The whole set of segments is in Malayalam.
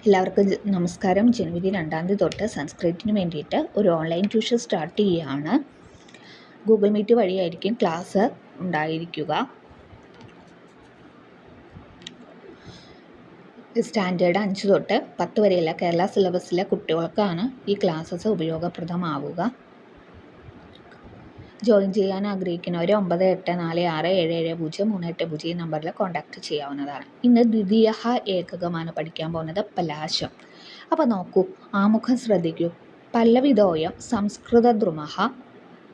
എല്ലാവർക്കും നമസ്കാരം. ജനുവരി 2 തൊട്ട് സംസ്കൃതത്തിന് വേണ്ടിയിട്ട് ഒരു ഓൺലൈൻ ട്യൂഷൻ സ്റ്റാർട്ട് ചെയ്യുകയാണ്. ഗൂഗിൾ മീറ്റ് വഴിയായിരിക്കും ക്ലാസ് ഉണ്ടായിരിക്കുക. സ്റ്റാൻഡേർഡ് 5 തൊട്ട് 10 വരെയുള്ള കേരള സിലബസിലെ കുട്ടികൾക്കാണ് ഈ ക്ലാസ്സസ് ഉപയോഗപ്രദമാവുക. ജോയിൻ ചെയ്യാൻ ആഗ്രഹിക്കുന്നവർ 9846770380 ഈ നമ്പറിൽ കോൺടാക്റ്റ് ചെയ്യാവുന്നതാണ്. ഇന്ന് ദ്വിതീയ ഏകകമാണ് പഠിക്കാൻ പോകുന്നത്, പലാശം. അപ്പോൾ നോക്കൂ, ആമുഖം ശ്രദ്ധിക്കൂ. പല്ലവിതോയം സംസ്കൃതദ്രുമഃ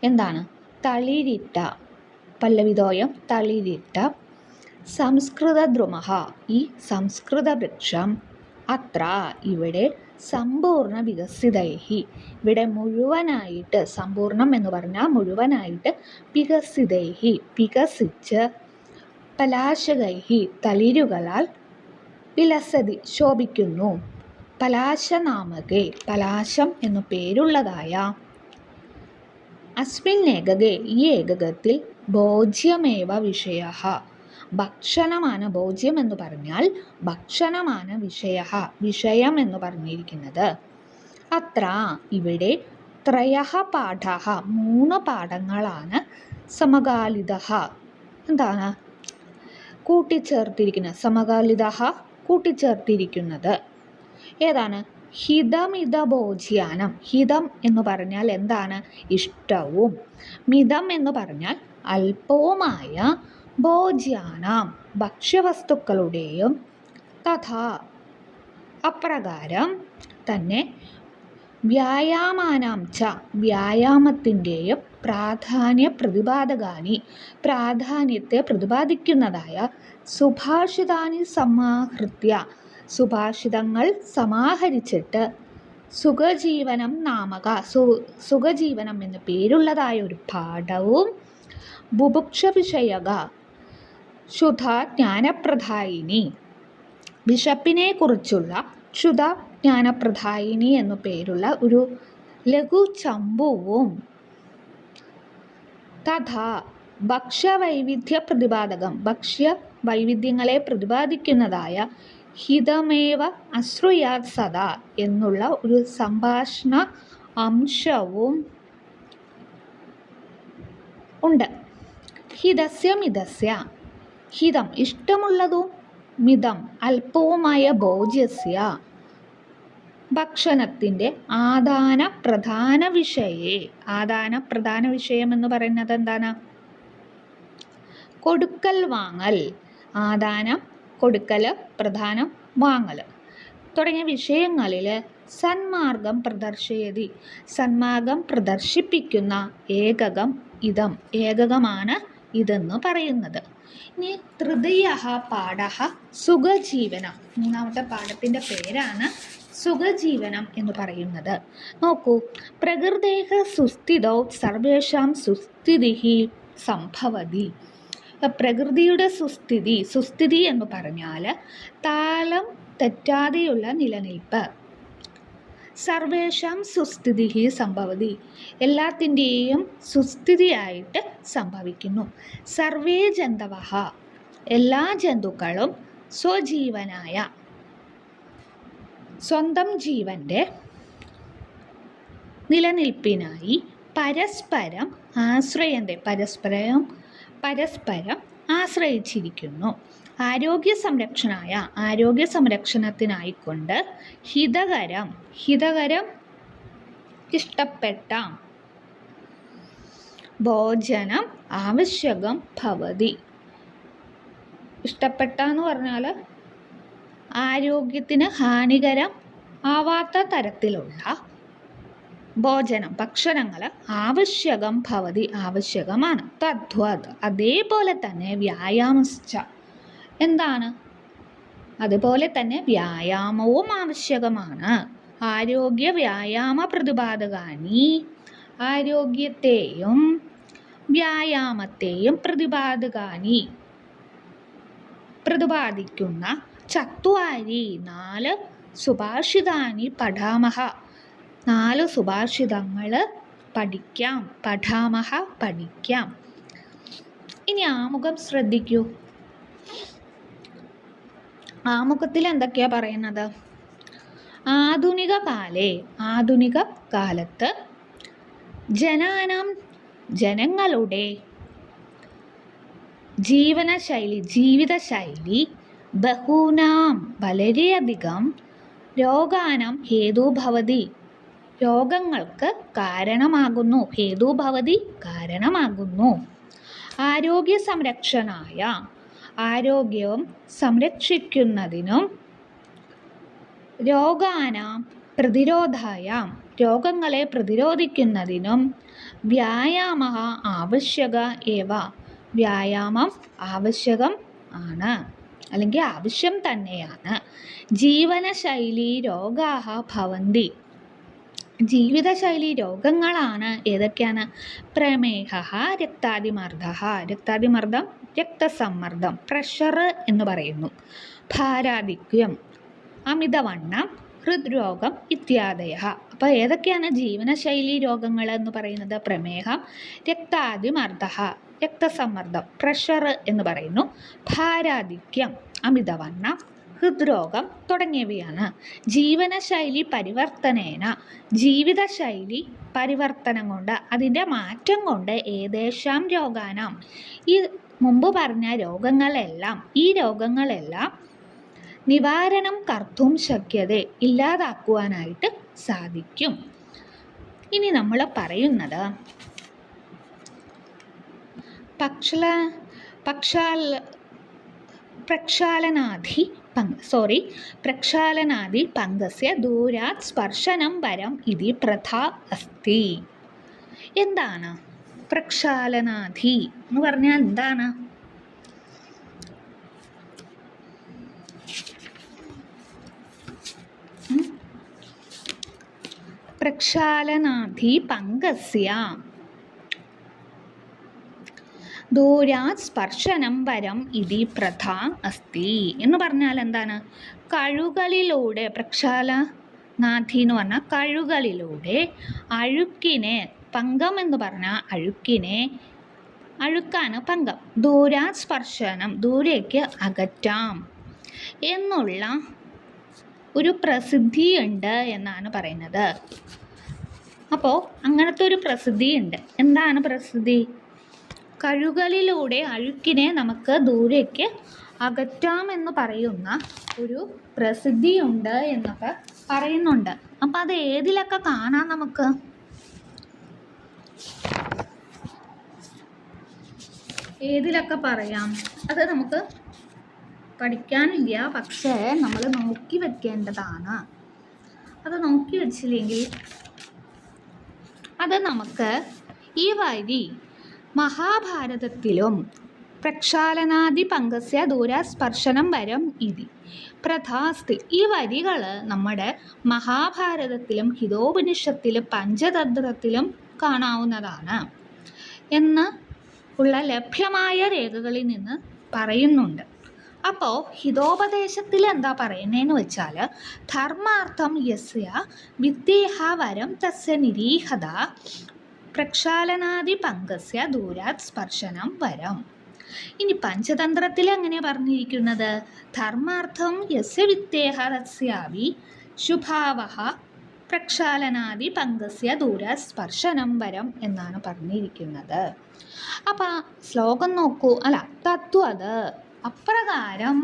എന്താണ്? തളിരിട്ട. പല്ലവിതോയം തളിരിട്ട സംസ്കൃതദ്രുമഃ ഈ സംസ്കൃത വൃക്ഷം അത്ര ഇവിടെ സമ്പൂർണ്ണ വികസിതൈഹി ഇവിടെ മുഴുവനായിട്ട്, സമ്പൂർണം എന്ന് പറഞ്ഞാൽ മുഴുവനായിട്ട്, വികസിതൈഹി വികസിച്ച്, പലാശകൈഹി തളിരുകളാൽ, വിലസതി ശോഭിക്കുന്നു, പലാശനാമകെ പലാശം എന്നു പേരുള്ളതായ, അസ്മിൻ ഏകകെ ഈ ഏകകത്തിൽ, ഭോജ്യമേവ വിഷയഃ ഭക്ഷണമാണ്. ഭോജ്യം എന്ന് പറഞ്ഞാൽ ഭക്ഷണമാണ്. വിഷയം എന്ന് പറഞ്ഞിരിക്കുന്നത്. അത്ര ഇവിടെ ത്രയഃ പാഠഃ 3 പാഠങ്ങളാണ്. സമകാലിതഃ എന്താണ്? കൂട്ടിച്ചേർത്തിരിക്കുന്നത്. സമകാലിതഃ കൂട്ടിച്ചേർത്തിരിക്കുന്നത്. ഏതാണ്? ഹിതമിത ഭോജ്യാനം. ഹിതം എന്ന് പറഞ്ഞാൽ എന്താണ്? ഇഷ്ടവും. മിതം എന്ന് പറഞ്ഞാൽ അല്പവുമായ, ഭോജ്യാനാം ഭക്ഷ്യവസ്തുക്കളുടെയും, തഥാ അപ്രകാരം തന്നെ, വ്യായാമാനാം ച വ്യായാമത്തിൻ്റെയും, പ്രാധാന്യ പ്രതിപാദകാനി പ്രാധാന്യത്തെ പ്രതിപാദിക്കുന്നതായ, സുഭാഷിതാനി സമാഹൃത്യ സുഭാഷിതങ്ങൾ സമാഹരിച്ചിട്ട്, സുഖജീവനം നാമക സുഖജീവനം എന്ന് പേരുള്ളതായ ഒരു പാഠവും, ബുഭുക്ഷ വിഷയക ക്ഷുധ ജ്ഞാനപ്രദായിനി വിശപ്പിനെ കുറിച്ചുള്ള ക്ഷുധ ജ്ഞാനപ്രദായിനി എന്നു പേരുള്ള ഒരു ലഘു ചമ്പുവും, തഥാ ഭക്ഷ്യവൈവിധ്യ പ്രതിപാദകം ഭക്ഷ്യ വൈവിധ്യങ്ങളെ പ്രതിപാദിക്കുന്നതായ, ഹിതമേവ അശ്രുയാത് സദാ എന്നുള്ള ഒരു സംഭാഷണ അംശവും ഉണ്ട്. ഹിതസ്യ മിതസ്യ ഹിതം ഇഷ്ടമുള്ളതും, മിതം അല്പവുമായ, ഭോജ്യസ്യ ഭക്ഷണത്തിൻ്റെ, ആദാന പ്രധാന വിഷയേ ആദാന പ്രധാന വിഷയം എന്ന് പറയുന്നത് എന്താണ്? കൊടുക്കൽ വാങ്ങൽ. ആദാനം കൊടുക്കൽ, പ്രധാനം വാങ്ങൽ തുടങ്ങിയ വിഷയങ്ങളിൽ സന്മാർഗം പ്രദർശയതി സന്മാർഗം പ്രദർശിപ്പിക്കുന്ന ഏകകം ഇതം ഏകകമാണ് ഇതെന്ന് പറയുന്നത്. ഇനി തൃതീയ പാഠഃ സുഖജീവനം. 3ാമത്തെ പാഠത്തിൻ്റെ പേരാണ് സുഖജീവനം എന്ന് പറയുന്നത്. നോക്കൂ, പ്രകൃതേഃ സുസ്ഥിതൗ സർവേഷാം സുസ്ഥിതിഃ സംഭവതി. പ്രകൃതിയുടെ സുസ്ഥിതി എന്ന് പറഞ്ഞാൽ താളം തെറ്റാതെയുള്ള നിലനിൽപ്പ്. സർവേഷാം സുസ്ഥിതിഃ സംഭവതി എല്ലാത്തിൻ്റെയും സുസ്ഥിതിയായിട്ട് സംഭവിക്കുന്നു. സർവേ ജന്തവഃ എല്ലാ ജന്തുക്കളും സ്വജീവനായ സ്വന്തം ജീവൻ്റെ നിലനിൽപ്പിനായി പരസ്പരം ആശ്രയിച്ചിരിക്കുന്നു. ആരോഗ്യ സംരക്ഷണത്തിനായിക്കൊണ്ട് ഹിതകരം ഇഷ്ടപ്പെട്ട ഭോജനം ആവശ്യകം ഭവതി. ഇഷ്ടപ്പെട്ട എന്ന് പറഞ്ഞാൽ ആരോഗ്യത്തിന് ഹാനികരം ആവാത്ത തരത്തിലുള്ള ഭക്ഷണങ്ങൾ ആവശ്യകം ഭവതി ആവശ്യകമാണ്. തദ്വത് അതേപോലെ തന്നെ വ്യായാമശ്ച എന്താണ്? അതുപോലെ തന്നെ വ്യായാമവും ആവശ്യകമാണ്. ആരോഗ്യ വ്യായാമ പ്രതിപാദകാനി ആരോഗ്യത്തെയും വ്യായാമത്തെയും പ്രതിപാദിക്കുന്ന ചത്വാരി 4 സുഭാഷിതാനി പഠാമഹ 4 സുഭാഷിതങ്ങൾ പഠിക്കാം. ഇനി ആമുഖം ശ്രദ്ധിക്കൂ. ആമുഖത്തിൽ എന്തൊക്കെയാ പറയുന്നത്? ആധുനിക കാലത്ത് ജനങ്ങളുടെ ജീവിതശൈലി ബഹൂനാം വളരെയധികം രോഗാനാം ഹേതുഭവതി രോഗങ്ങൾക്ക് കാരണമാകുന്നു. ആരോഗ്യം സംരക്ഷിക്കുന്നതിനും രോഗാനാം പ്രതിരോധായ രോഗങ്ങളെ പ്രതിരോധിക്കുന്നതിനും വ്യായാമഃ വ്യായാമം ആവശ്യം തന്നെയാണ്. ജീവിതശൈലീ രോഗങ്ങളാണ് ഏതൊക്കെയാണ്? പ്രമേഹഃ, രക്താതിമർദ്ദം, രക്തസമ്മർദ്ദം, പ്രഷർ എന്ന് പറയുന്നു. ഭാരാധിക്യം, അമിതവണ്ണം, ഹൃദ്രോഗം ഇത്യാദയഃ. അപ്പോൾ ഏതൊക്കെയാണ് ജീവനശൈലി രോഗങ്ങൾ എന്ന് പറയുന്നത്? പ്രമേഹം, രക്താതിമർദ്ദഃ, രക്തസമ്മർദ്ദം, പ്രഷർ എന്ന് പറയുന്നു. ഭാരാധിക്യം, അമിതവണ്ണം, ഹൃദ്രോഗം തുടങ്ങിയവയാണ്. ജീവിതശൈലി പരിവർത്തനം കൊണ്ട്, അതിൻ്റെ മാറ്റം കൊണ്ട് ഏതേഷാം രോഗാനാം, ഈ മുമ്പ് പറഞ്ഞ രോഗങ്ങളെല്ലാം നിവാരണം കർത്തും ശക്യത, ഇല്ലാതാക്കുവാനായിട്ട് സാധിക്കും. ഇനി നമ്മൾ പറയുന്നത് പ്രക്ഷാളനാദി പങ്കസ്യ ദൂരാത് സ്പർശനം വരം ഇതി പ്രഥാ അസ്തി. എന്താണ് പ്രക്ഷാളനാദി എന്ന് പറഞ്ഞാൽ? എന്താണ്? പ്രക്ഷാളനാദി പങ്കസ്യ ദൂരാത് സ്പർശനം വരം ഇതി പ്രഥാ അസ്തി എന്ന് പറഞ്ഞാൽ എന്താണ്? കഴുകളിലൂടെ, പ്രക്ഷാളനാദി എന്ന് പറഞ്ഞാൽ കഴുകളിലൂടെ അഴുക്കിനെ, പങ്കം എന്ന് പറഞ്ഞാൽ അഴുക്കാണ് പങ്കം. ദൂരാത് സ്പർശനം, ദൂരേക്ക് അകറ്റാം എന്നുള്ള ഒരു പ്രസിദ്ധിയുണ്ട് എന്നാണ് പറയുന്നത്. അപ്പോൾ അങ്ങനത്തെ ഒരു പ്രസിദ്ധിയുണ്ട്. എന്താണ് പ്രസിദ്ധി? കഴുകളിലൂടെ അഴുക്കിനെ നമുക്ക് ദൂരേക്ക് അകറ്റാമെന്ന് പറയുന്ന ഒരു പ്രസിദ്ധിയുണ്ട് എന്നൊക്കെ പറയുന്നുണ്ട്. അപ്പം അത് ഏതിലൊക്കെ കാണാം നമുക്ക്? ഏതിലൊക്കെ പറയാം? അത് നമുക്ക് പഠിക്കാനില്ല, പക്ഷേ നമ്മൾ നോക്കി വെക്കേണ്ടതാണ്. അത് നോക്കി വെച്ചില്ലെങ്കിൽ അത് നമുക്ക് ഈ വരി മഹാഭാരതത്തിലും പ്രക്ഷാളനാദി പങ്കസ്യ ദൂരസ്പർശനം വരം ഇതി പ്രഥാസ്തി, ഈ വരികൾ നമ്മുടെ മഹാഭാരതത്തിലും ഹിതോപനിഷത്തിലും പഞ്ചതന്ത്രത്തിലും കാണാവുന്നതാണ് എന്ന് ഉള്ള ലഭ്യമായ രേഖകളിൽ നിന്ന് പറയുന്നുണ്ട്. അപ്പോൾ ഹിതോപദേശത്തിൽ എന്താ പറയുന്നതെന്ന് വെച്ചാൽ, ധർമാർത്ഥം യസ്യ വിദ്യേഹ വരം തസ്യ നിരീഹത പ്രക്ഷാളനാദി പങ്കസ്യ ദൂരാത് സ്പർശനം വരം. ഇനി പഞ്ചതന്ത്രത്തിൽ എങ്ങനെ പറഞ്ഞിരിക്കുന്നത്? ധർമാർത്ഥം യസ്യ വിദ്യേഹ തസ്യാവി ശുഭാവഹ പ്രക്ഷാളനാദി പങ്കസ്യ ദൂരാത് സ്പർശനം വരം എന്നാണ് പറഞ്ഞിരിക്കുന്നത്. അപ്പം ശ്ലോകം നോക്കൂ. തത്വത് അപ്രകാരം,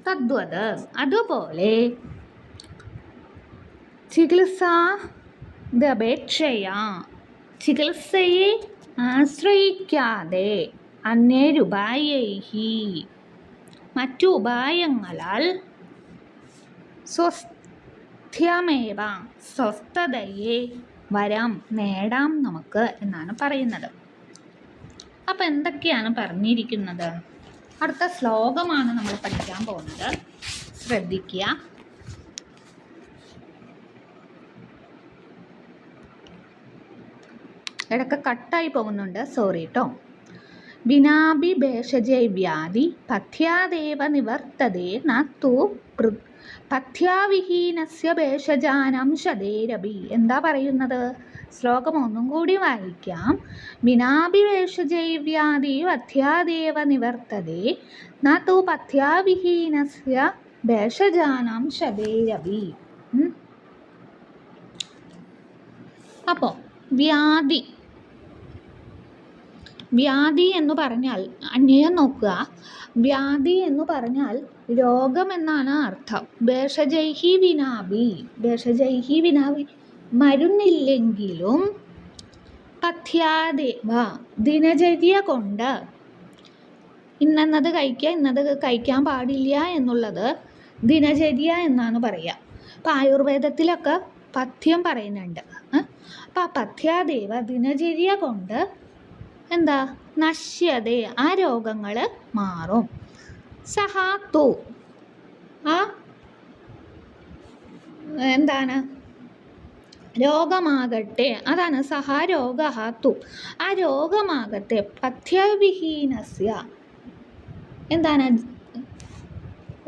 തദ്വത് അതുപോലെ, ചികിത്സയെ ആശ്രയിക്കാതെ അന്യരുപായൈഹി മറ്റു ഉപായങ്ങളാൽ സ്വസ്ഥ്യമേവ സ്വസ്ഥതയെ വരം നേടാം നമുക്ക് എന്നാണ് പറയുന്നത്. അപ്പം എന്തൊക്കെയാണ് പറഞ്ഞിരിക്കുന്നത്? അടുത്ത ശ്ലോകമാണ് നമ്മൾ പഠിക്കാൻ പോകുന്നത്. ശ്രദ്ധിക്കുക. ഇടയ്ക്ക് കട്ടായി പോകുന്നുണ്ട്, സോറി കേട്ടോ. വിനാഭി ഭേഷജൈ വ്യാധി പഥ്യാദേവ നിവർത്തതേ നു പഥ്യാവിഹീനസ്യ ഭേഷജാനം ശതേരഭി. എന്താ പറയുന്നത്? ശ്ലോകം ഒന്നും കൂടി വായിക്കാം. വിനാഭി ഭേഷജൈ വ്യാധി പഥ്യാദേവ നിവർത്തതേ നു പഥ്യാവിഹീനസ്യ ഭേഷജാനാം ശതേരപി. അപ്പോൾ വ്യാധി എന്ന് പറഞ്ഞാൽ അന്വയം നോക്കുക. വ്യാധി എന്ന് പറഞ്ഞാൽ രോഗം എന്നാണ് അർത്ഥം. ഭേഷജൈഹി വിനാഭി മരുന്നില്ലെങ്കിലും പഥ്യാദേവ ദിനചര്യ കൊണ്ട് ഇന്നത് കഴിക്കുക ഇന്നത് കഴിക്കാൻ പാടില്ല എന്നുള്ളത് ദിനചര്യ എന്നാണ് പറയുക. അപ്പം ആയുർവേദത്തിലൊക്കെ പഥ്യം പറയുന്നുണ്ട്. അപ്പം ആ പഥ്യാദേവ ദിനചര്യ കൊണ്ട് എന്താ നശ്യതേ ആ രോഗങ്ങൾ മാറും. സഹാത്തു ആ എന്താണ് രോഗമാകട്ടെ, അതാണ് സഹാരോഗഹാത്തു ആ രോഗമാകട്ടെ പഥ്യവിഹീനസ്യ എന്താണ്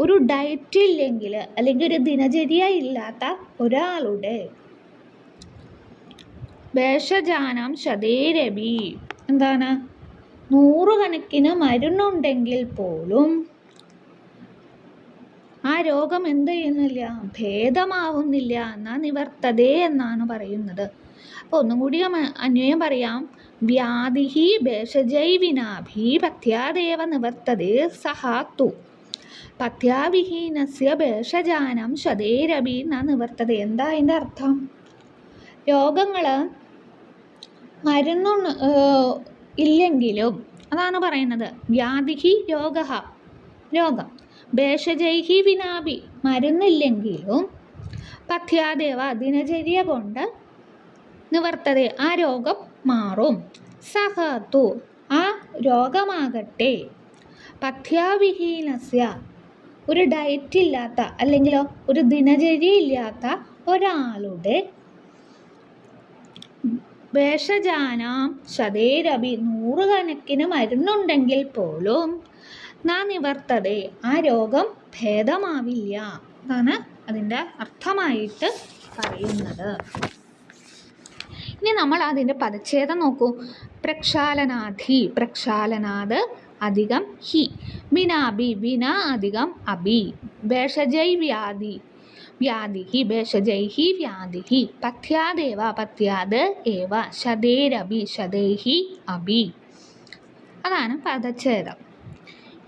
ഒരു ഡയറ്റ് ഇല്ലെങ്കിൽ അല്ലെങ്കിൽ ഒരു ദിനചര്യ ഇല്ലാത്ത ഒരാളുടെ ഭേഷജാനം ശതേരപി എന്താണ് 100 കണക്കിന് മരുന്നുണ്ടെങ്കിൽ പോലും ആ രോഗം എന്ത് ചെയ്യുന്നില്ല, ഭേദമാവുന്നില്ല. എന്നാ നിവർത്തതേ എന്നാണ് പറയുന്നത്. അപ്പോൾ ഒന്നും കൂടി അന്വയം പറയാം. വ്യാധിഹി ഭേഷജൈ വിനാഭി പഥ്യാദേവ നിവർത്തതേ സഹാത്തു പഥ്യാവിഹീനസ്യ ഭേഷജാനം ശതേരപി ന നിവർത്തതേ. എന്താ അതിൻ്റെ അർത്ഥം? രോഗങ്ങൾ മരുന്നു ഇല്ലെങ്കിലും അതാണ് പറയുന്നത്. വ്യാധിഹി രോഗം ഭേഷജൈഹി വിനാഭി മരുന്നില്ലെങ്കിലും പഥ്യാദേവ ദിനചര്യ കൊണ്ട് നിവർത്തതേ ആ രോഗം മാറും. സഹതു ആ രോഗമാകട്ടെ പഥ്യാവിഹീനസ്യ ഒരു ഡയറ്റ് ഇല്ലാത്ത അല്ലെങ്കിലോ ഒരു ദിനചര്യ ഇല്ലാത്ത ഒരാളുടെ ഭേഷജാനാം ശതേരപി 100 കണക്കിന് മരുന്നുണ്ടെങ്കിൽ പോലും നിവർത്തതേ ആ രോഗം ഭേദമാവില്ല. അതാണ് അതിൻ്റെ അർത്ഥമായിട്ട് പറയുന്നത്. ഇനി നമ്മൾ അതിൻ്റെ പദച്ഛേദം നോക്കൂ. പ്രക്ഷാലനാത് അധികം ഹി വിനാഭി വിന അധികം അഭി ഭേഷജൈ വ്യാധിഹി ഭേഷജൈഹി വ്യാധിഹി പഥ്യാദേവ പഥ്യാത് ഏവ ശതേരപി ശതൈഹി അഭി. അതാണ് പദച്ഛേദം.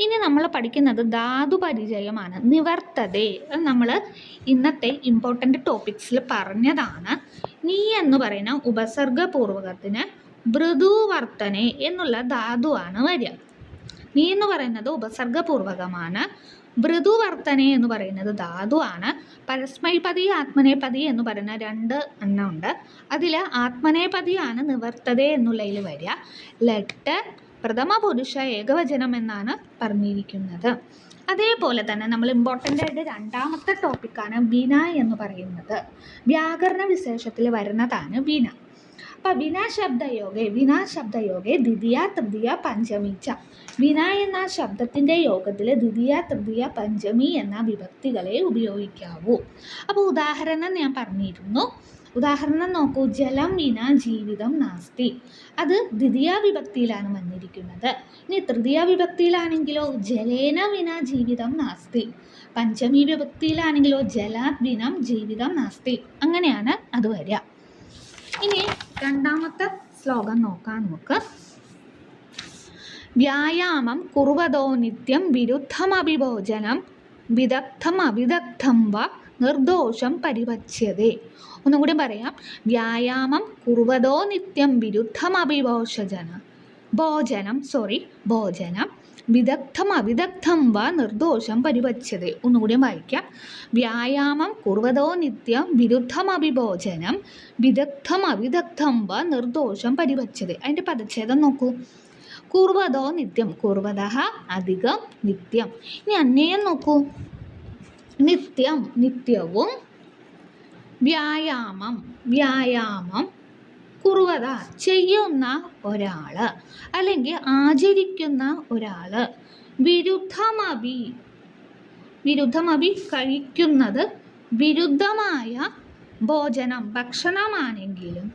ഇനി നമ്മൾ പഠിക്കുന്നത് ധാതു പരിചയമാണ്. നിവർത്തതേ നമ്മൾ ഇന്നത്തെ ഇമ്പോർട്ടൻ്റ് ടോപ്പിക്സിൽ പറഞ്ഞതാണ്. നീ എന്ന് പറയുന്ന ഉപസർഗപൂർവകത്തിന് മൃദുവർത്തനെ എന്നുള്ള ധാതുവാണ് വരിക. നീ എന്ന് പറയുന്നത് ഉപസർഗപൂർവകമാണ്. മൃദുവർത്തനെ എന്ന് പറയുന്നത് ധാതുവാണ്. പരസ്മൈപതി ആത്മനേപതി എന്ന് പറയുന്ന 2 എണ്ണം ഉണ്ട്. അതിൽ ആത്മനേപതിയാണ് നിവർത്തതേ എന്നുള്ളതിൽ വരിക. ലെറ്റ് പ്രഥമ പുരുഷ ഏകവചനം എന്നാണ് പറഞ്ഞിരിക്കുന്നത്. അതേപോലെ തന്നെ നമ്മൾ ഇമ്പോർട്ടൻ്റ് ആയിട്ട് രണ്ടാമത്തെ ടോപ്പിക്കാണ് വിന എന്ന് പറയുന്നത്. വ്യാകരണ വിശേഷത്തിൽ വരുന്നതാണ് വിന. അപ്പം വിന ശബ്ദയോഗെ ദ്വിതീയ തൃതീയ പഞ്ചമി ച. വിന എന്ന ശബ്ദത്തിൻ്റെ യോഗത്തിൽ ദ്വിതീയ തൃതീയ പഞ്ചമി എന്ന വിഭക്തികളെ ഉപയോഗിക്കാവൂ. അപ്പോൾ ഉദാഹരണം ഞാൻ പറഞ്ഞിരുന്നു. ഉദാഹരണം നോക്കൂ. ജലം വിന ജീവിതം നാസ്തി. അത് ദ്വിതീയ വിഭക്തിയിലാണ് വന്നിരിക്കുന്നത്. ഇനി തൃതീയ വിഭക്തിയിലാണെങ്കിലോ ജലേന വിന ജീവിതം നാസ്തി. പഞ്ചമി വിഭക്തിയിലാണെങ്കിലോ ജലാത് വിനം ജീവിതം നാസ്തി. അങ്ങനെയാണ് അത് വരിക. ഇനി രണ്ടാമത്തെ ശ്ലോകം നോക്കാം നമുക്ക്. വ്യായാമം കുർവതോ നിത്യം വിരുദ്ധമഭിഭോജനം വിദഗ്ധം അവിദഗ്ധം വ നിർദോഷം പരിപച്യതേ. ഒന്നും കൂടി പറയാം. വ്യായാമം കുർവതോ നിത്യം വിരുദ്ധമഭിഭോജനം വിദഗ്ധം അവിദഗ്ധം വ നിർദോഷം പരിപച്യതേ. ഒന്നുകൂടി വായിക്കാം. വ്യായാമം കുർവതോ നിത്യം വിരുദ്ധമഭിഭോജനം വിദഗ്ധം അവിദഗ്ധം വ നിർദോഷം പരിപച്യതേ. അതിൻ്റെ പദച്ഛേദം നോക്കൂ. കുർവതോ നിത്യം കുർവതഃ അധികം നിത്യം. ഇനി അന്വയം നോക്കൂ. നിത്യവും വ്യായാമം കുർവത ചെയ്യുന്ന ഒരാൾ അല്ലെങ്കിൽ ആചരിക്കുന്ന ഒരാൾ. വിരുദ്ധമഭി കഴിക്കുന്നത് വിരുദ്ധമായ ഭക്ഷണമാണെങ്കിലും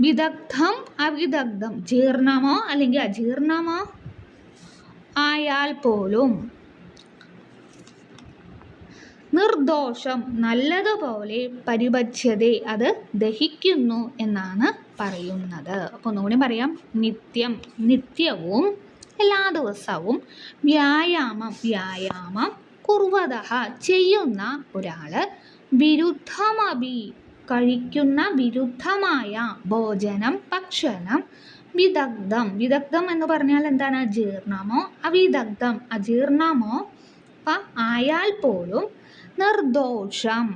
വിദഗ്ധം അവിദഗ്ധം ജീർണമോ അല്ലെങ്കിൽ അജീർണമോ ആയാൽ പോലും നിർദോഷം നല്ലതുപോലെ പരിപച്യതേ അത് ദഹിക്കുന്നു എന്നാണ് പറയുന്നത്. അപ്പോൾ ഒന്നുകൂടി പറയാം. നിത്യവും എല്ലാ ദിവസവും വ്യായാമം കുർവതഃ ചെയ്യുന്ന ഒരാൾ വിരുദ്ധമഭി കഴിക്കുന്ന വിരുദ്ധമായ ഭോജനം ഭക്ഷണം വിദഗ്ധം എന്ന് പറഞ്ഞാൽ എന്താണ്? ജീർണമോ അവിദഗ്ധം അജീർണമോ ആയാൽ പോലും നിർദോഷം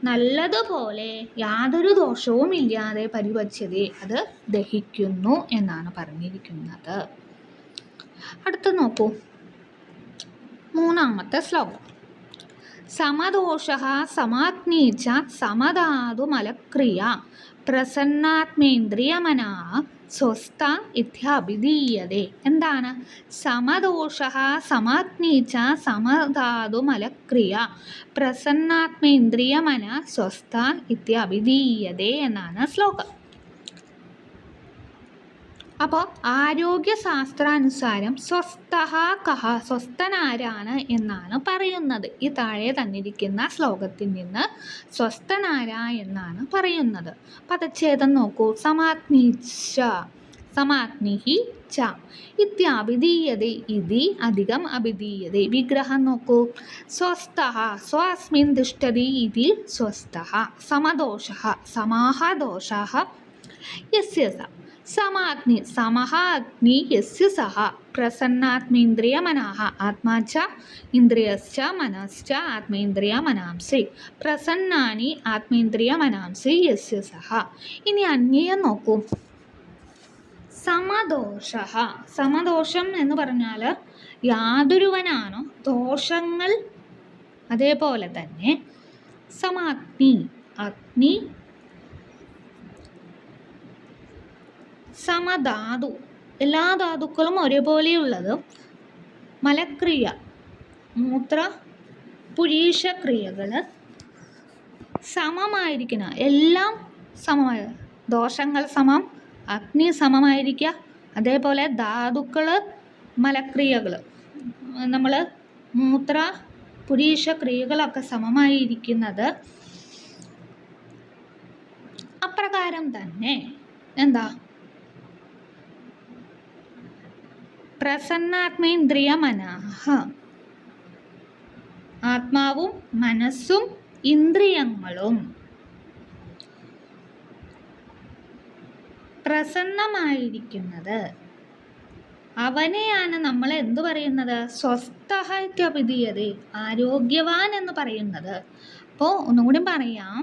നല്ലതുപോലെ യാതൊരു ദോഷവും ഇല്ലാതെ പരിപച്യതേ അത് ദഹിക്കുന്നു എന്നാണ് പറഞ്ഞിരിക്കുന്നത്. അടുത്ത് നോക്കൂ, 3-ാമത്തെ ശ്ലോകം. സമദോഷഃ സമാഗ്നീച സമധാതുമലക്രിയ പ്രസന്നാത്മേന്ദ്രിയമനാഃ സ്വസ്ഥ ഇത്യഭിധീയതേ. എന്താണ്? സമദോഷഃ സമാഗ്നീച സമധാതുമലക്രിയ പ്രസന്നാത്മേന്ദ്രിയമനാഃ സ്വസ്ഥ ഇത്യഭിധീയതേ എന്നാണ് ശ്ലോകം. അപ്പോൾ ആരോഗ്യശാസ്ത്രാനുസാരം സ്വസ്ഥഃ കഃ, സ്വസ്ഥനാരാണ് എന്നാണ് പറയുന്നത്. ഈ താഴെ തന്നിരിക്കുന്ന ശ്ലോകത്തിൽ നിന്ന് സ്വസ്ഥനാര എന്നാണ് പറയുന്നത്. പദച്ഛേദം നോക്കൂ. സമാഗ്നിഹി ച ഇത്യഭിധീയതേ ഇതി അധികം അഭിധീയതേ. വിഗ്രഹം നോക്കൂ. സ്വസ്ഥഃ സ്വസ്മിൻ തിഷ്ഠതി ഇതി സ്വസ്ഥഃ. സമദോഷഃ സമാഹ ദോഷഃ യസ്യ സ. സമാഗ്നി സമഃ അഗ്നി യസ്യ സഹ. പ്രസന്നാത്മേന്ദ്രിയമനാഃ ആത്മാ ച ഇന്ദ്രിയശ്ച മനശ്ച ആത്മേന്ദ്രിയമനാംസി. പ്രസന്നാനി ആത്മേന്ദ്രിയമനാംസി യസ്യ സഹ. ഇനി അന്വയം നോക്കൂ. സമദോഷം എന്ന് പറഞ്ഞാൽ യാതൊരുവനാണോ ദോഷങ്ങൾ, അതേപോലെ തന്നെ സമാഗ്നി അഗ്നി, സമധാതു എല്ലാ ധാതുക്കളും ഒരേപോലെയുള്ളത്, മലക്രിയ മൂത്ര പുരീഷക്രിയകൾ സമമായിരിക്കണം. എല്ലാം സമമായ ദോഷങ്ങൾ സമം, അഗ്നി സമമായിരിക്കുക, അതേപോലെ ധാതുക്കൾ മലക്രിയകൾ നമ്മൾ മൂത്ര പുരീഷക്രിയകളൊക്കെ സമമായിരിക്കുന്നത്. അപ്രകാരം തന്നെ എന്താ? പ്രസന്നാത്മേന്ദ്രിയമനാഃ ആത്മാവും മനസ്സും ഇന്ദ്രിയങ്ങളും പ്രസന്നമായിരിക്കുന്നത് അവനെയാണ് നമ്മൾ എന്തു പറയുന്നത്? സ്വസ്ഥഃ ഇത്യഭിധീയതേ, ആരോഗ്യവാൻ എന്ന് പറയുന്നത്. അപ്പോൾ ഒന്നുകൂടി പറയാം.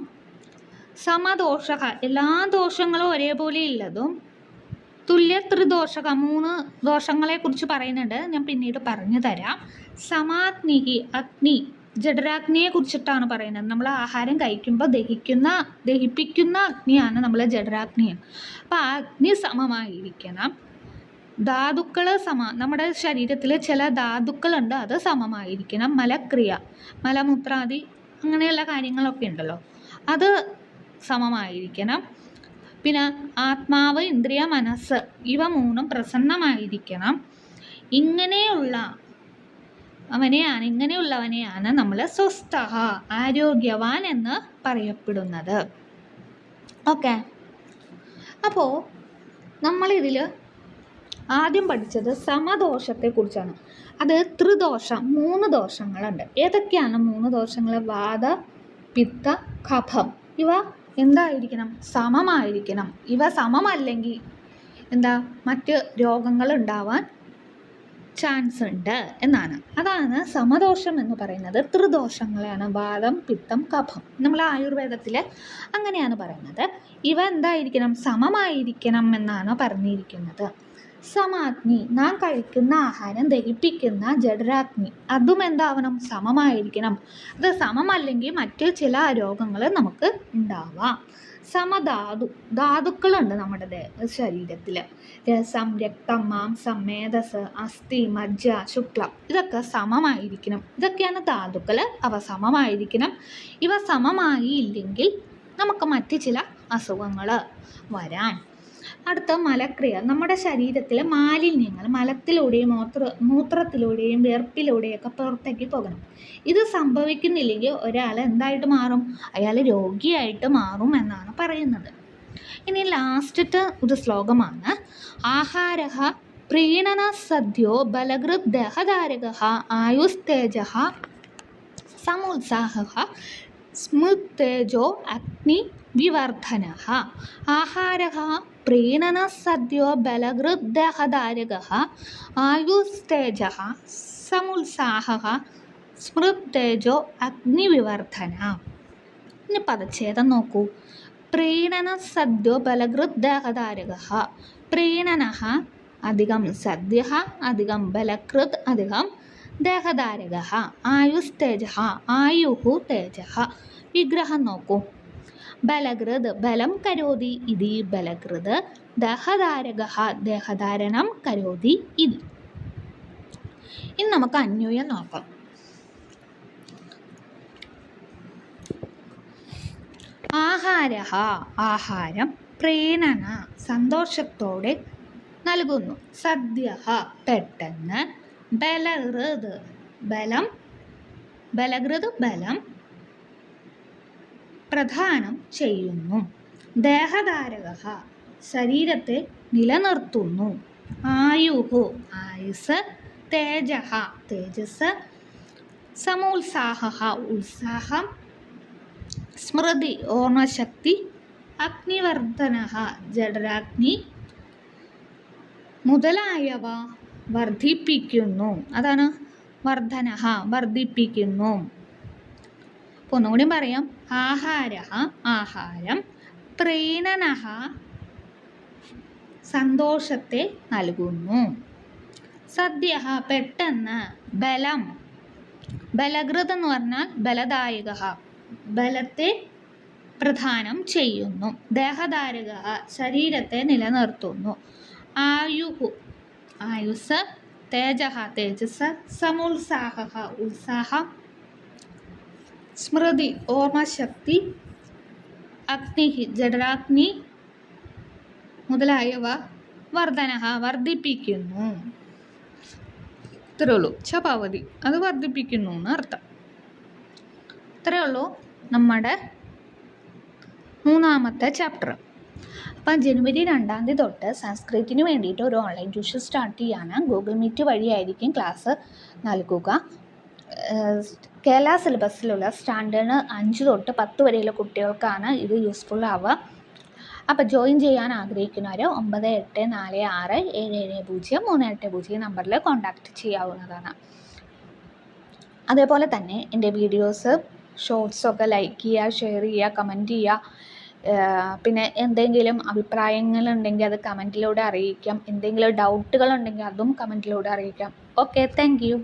സമദോഷഃ എല്ലാ ദോഷങ്ങളും ഒരേപോലെ ഉള്ളതും, തുല്യ ത്രിദോഷക 3 ദോഷങ്ങളെ കുറിച്ച് പറയുന്നുണ്ട്, ഞാൻ പിന്നീട് പറഞ്ഞു തരാം. സമാഗ്നിഹി അഗ്നി, ജഠരാഗ്നിയെ കുറിച്ചിട്ടാണ് പറയുന്നത്. നമ്മൾ ആഹാരം കഴിക്കുമ്പോൾ ദഹിപ്പിക്കുന്ന അഗ്നിയാണ് നമ്മൾ ജഠരാഗ്നി. അപ്പോൾ ആ അഗ്നി സമമായിരിക്കണം. ധാതുക്കൾ നമ്മുടെ ശരീരത്തിൽ ചില ധാതുക്കളുണ്ട്, അത് സമമായിരിക്കണം. മലക്രിയ മലമൂത്രാദി അങ്ങനെയുള്ള കാര്യങ്ങളൊക്കെ ഉണ്ടല്ലോ, അത് സമമായിരിക്കണം. പിന്നെ ആത്മാവ് ഇന്ദ്രിയ മനസ്സ് ഇവ 3 പ്രസന്നമായിരിക്കണം. ഇങ്ങനെയുള്ളവനെയാണ് നമ്മൾ സ്വസ്ഥഃ ആരോഗ്യവാൻ എന്ന് പറയപ്പെടുന്നത്. ഓക്കെ. അപ്പോൾ നമ്മളിതിൽ ആദ്യം പഠിച്ചത് സമദോഷത്തെക്കുറിച്ചാണ്. അത് ത്രിദോഷം 3 ദോഷങ്ങളുണ്ട്. ഏതൊക്കെയാണ് 3 ദോഷങ്ങൾ? വാത പിത്ത കഫം. ഇവ എന്തായിരിക്കണം? സമമായിരിക്കണം. ഇവ സമമല്ലെങ്കിൽ മറ്റ് രോഗങ്ങൾ ഉണ്ടാവാൻ ചാൻസ് ഉണ്ട് എന്നാണ്. അതാണ് സമദോഷം എന്ന് പറയുന്നത്. ത്രിദോഷങ്ങളാണ് വാതം പിത്തം കഫം. നമ്മൾ ആയുർവേദത്തിൽ അങ്ങനെയാണ് പറയുന്നത്. ഇവ എന്തായിരിക്കണം? സമമായിരിക്കണം എന്നാണ് പറഞ്ഞിരിക്കുന്നത്. സമാഗ്നി നാം കഴിക്കുന്ന ആഹാരം ദഹിപ്പിക്കുന്ന ജഠരാഗ്നി, അതും എന്താവണം? സമമായിരിക്കണം. അത് സമമല്ലെങ്കിൽ മറ്റ് ചില രോഗങ്ങൾ നമുക്ക് ഉണ്ടാവാം. ധാതുക്കളുണ്ട് നമ്മുടെ ശരീരത്തിൽ. രസം, രക്തം, മാംസം, മേധസ്, അസ്ഥി, മജ്ജ, ശുക്ലം ഇതൊക്കെ സമമായിരിക്കണം. ഇതൊക്കെയാണ് ധാതുക്കൾ. അവ സമമായിരിക്കണം. ഇവ സമമായി ഇല്ലെങ്കിൽ നമുക്ക് മറ്റ് ചില അസുഖങ്ങൾ വരാൻ അടുത്ത മലക്രിയ. നമ്മുടെ ശരീരത്തിലെ മാലിന്യങ്ങൾ മലത്തിലൂടെയും മൂത്രത്തിലൂടെയും വിയർപ്പിലൂടെയൊക്കെ പുറത്തേക്ക് പോകണം. ഇത് സംഭവിക്കുന്നില്ലെങ്കിൽ ഒരാൾ എന്തായിട്ട് മാറും? അയാൾ രോഗിയായിട്ട് മാറും എന്നാണ് പറയുന്നത്. ഇനി ലാസ്റ്റത്തെ ഒരു ശ്ലോകമാണ്. ആഹാരഃ പ്രീണന സദ്യോ ബലകൃത് ദേഹധാരകഃ ആയുസ്തേജഃ സമുത്സാഹഃ സ്മൃതേജോ അഗ്നി വിവർധനഃ. ആഹാരഃ പ്രീണന സദ്യോ ബലകൃത് ദേഹധാരകഃ ആയുസ്തേജഃ സമുത്സാഹഃ സ്മൃതേജോ അഗ്നി വിവർധന. ഇനി പദച്ഛേദം നോക്കൂ. പ്രീണന സദ്യോ ബലകൃത് ദേഹധാരകഃ. പ്രീണനഃ അധികം സദ്യഃ അധികം ബലകൃത് അധികം ദേഹധാരകഃ. ആയുസ്തേജഃ ആയുഃ തേജഃ. വിഗ്രഹം നോക്കൂ. ബലകൃത് ബലം കരോതി ഇതി ബലകൃത്. ദേഹധാരകഃ ദേഹധാരണം കരോതി ഇതി. ഇനി നമുക്ക് അന്വയം നോക്കാം. ആഹാരഃ ആഹാരം പ്രീണന സന്തോഷത്തോടെ നൽകുന്നു. സദ്യഃ പെട്ടെന്ന്. ബലകൃത് ബലം ബലകൃത് ബലം പ്രദാനം ചെയ്യുന്നു. ദേഹധാരകഃ ശരീരത്തെ നിലനിർത്തുന്നു. ആയുഃ ആയുസ്. തേജഃ തേജസ്. സമോത്സാഹഃ ഉത്സാഹം. സ്മൃതി ഓർമ്മശക്തി. അഗ്നിവർധനഃ ജഠരാഗ്നി മുതലായവ വർദ്ധിപ്പിക്കുന്നു. അതാണ് വർധനഃ വർദ്ധിപ്പിക്കുന്നു. ഒന്നുകൂടി പറയാം. ആഹാരഃ ആഹാരം പ്രീണനഃ സന്തോഷത്തെ നൽകുന്നു. സദ്യഃ പെട്ടെന്ന്. ബലം ബലകൃത് എന്ന് പറഞ്ഞാൽ ബലദായകഃ ബലത്തെ പ്രദാനം ചെയ്യുന്നു. ദേഹധാരകഃ ശരീരത്തെ നിലനിർത്തുന്നു. ആയുഃ ആയുസ്. തേജഃ തേജസ്. സമുത്സാഹഃ ഉത്സാഹം. സ്മൃതി ഓർമ്മശക്തി. അഗ്നി ജഠരാഗ്നി മുതലായവ വർധനഃ വർദ്ധിപ്പിക്കുന്നു. ഇത്രയേ ഉള്ളൂ. ചപാവതി അത് വർദ്ധിപ്പിക്കുന്നു എന്ന് അർത്ഥം. ഇത്രയേ ഉള്ളൂ നമ്മുടെ 3ാമത്തെ ചാപ്റ്റർ. അപ്പം ജനുവരി 2 തൊട്ട് സംസ്കൃതത്തിന് വേണ്ടിയിട്ട് ഒരു ഓൺലൈൻ ട്യൂഷൻ സ്റ്റാർട്ട് ചെയ്യാണ്. ഗൂഗിൾ മീറ്റ് വഴിയായിരിക്കും ക്ലാസ് നൽകുക. കേരള സിലബസിലുള്ള സ്റ്റാൻഡേർഡ് 5 തൊട്ട് 10 വരെയുള്ള കുട്ടികൾക്കാണ് ഇത് യൂസ്ഫുൾ ആവുക. അപ്പോൾ ജോയിൻ ചെയ്യാൻ ആഗ്രഹിക്കുന്നവർ 9846770380 നമ്പറിൽ കോൺടാക്റ്റ് ചെയ്യാവുന്നതാണ്. അതേപോലെ തന്നെ എൻ്റെ വീഡിയോസ് ഷോർട്സൊക്കെ ലൈക്ക് ചെയ്യുക, ഷെയർ ചെയ്യുക, കമൻറ്റ് ചെയ്യുക. പിന്നെ എന്തെങ്കിലും അഭിപ്രായങ്ങളുണ്ടെങ്കിൽ അത് കമൻറ്റിലൂടെ അറിയിക്കാം. എന്തെങ്കിലും ഡൗട്ടുകളുണ്ടെങ്കിൽ അതും കമൻറ്റിലൂടെ അറിയിക്കാം. Okay, thank you.